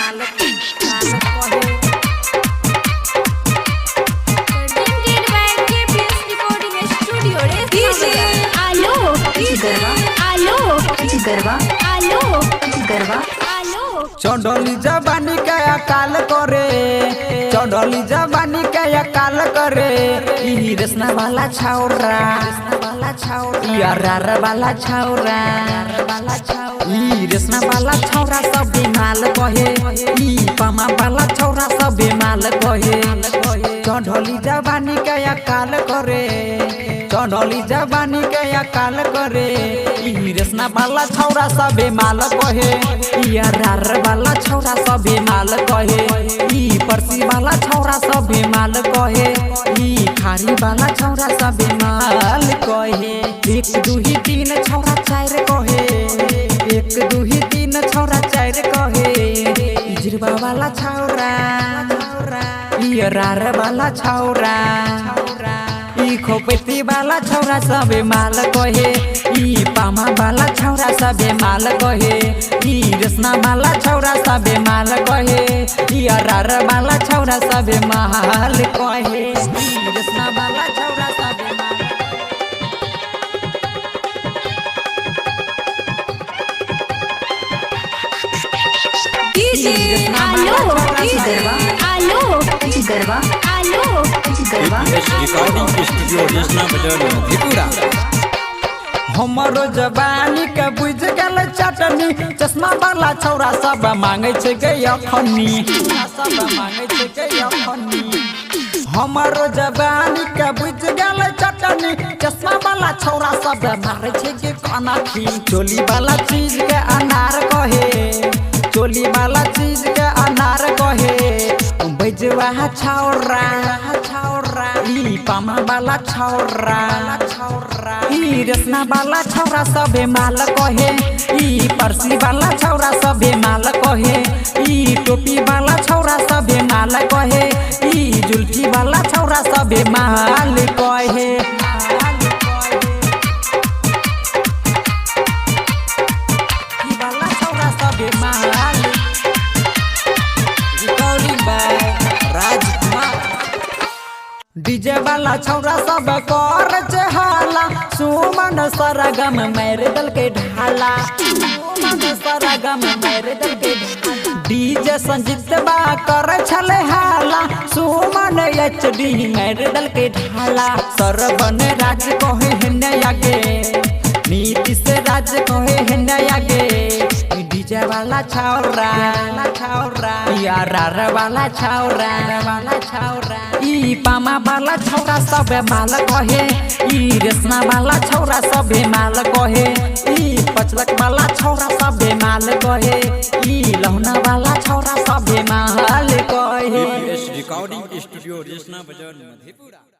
माल कहे चढ़ली जवानी के अकाल करे चढ़ली जवानी के अकाल करे ई रेसना वाला छौरा यार वाला छौरा ई रेसना वाला छौरा सब माल कहे ई पमा वाला छौरा सब माल कहे चढ़ली जवानी के अकाल करे चढ़ली जवानी के अकाल करे ई रेसना वाला छौरा सब माल कहे यार वाला छौरा सब माल कहे ई परसी वाला छौरा सब माल कहे ई खारी वाला छौरा सब माल कहे एक दुही तीन छौरा चार कहे एक दुही तीन छौरा चार कहे इजरबा वाला छौरा यार वाला छौरा ई खोपती वाला छौरा सब माल कहे ई पामा वाला छौरा सब माल कहे ई रेसना वाला छौरा सब माल कहे ई अरार वाला छौरा सब माल कहे ई रेसना वाला छौरा सब हमारो जवानी के बुझ गल चटनी चश्मा वाला छौरा सब मांगे छे गया खन्नी हमारो जवानी के बुझ गल चटनी चश्मा वाला छौरा सब मारे छे के कनाखी चोली वाला चीज के अनार कहे चोली वाला चीज के अनार कहे बैजवा छौरा ई पामा वाला छौरा ई रेसना वाला छौरा सब माल कहे ई परसी वाला छौरा सब माल कहे ई टोपी वाला छौरा सब माल कहे ई जुल्फी वाला छौरा सब माल कहे वाला छौरा सब माल डीजे वाला छौरा सब कर चहाला सुमन सरगम मेरे दल के ढाला सुमन सरगम मेरे दल के डीजे संजीत बा कर छले हाला सुमन एचडी मेरे दल के ढाला सरबन राज कहे हेने आगे नीति से राज कहे हेने आगे डीजे वाला छौरा यार वाला छौरा ई पामा वाला छौरा सब माल कहे ई रेसना वाला छौरा सब माल कहे ई पचलक वाला छौरा सब माल कहे ई लहना वाला छौरा सब माल कहे। रिकॉर्डिंग स्टूडियो रेसना बाजार मधेपुरा।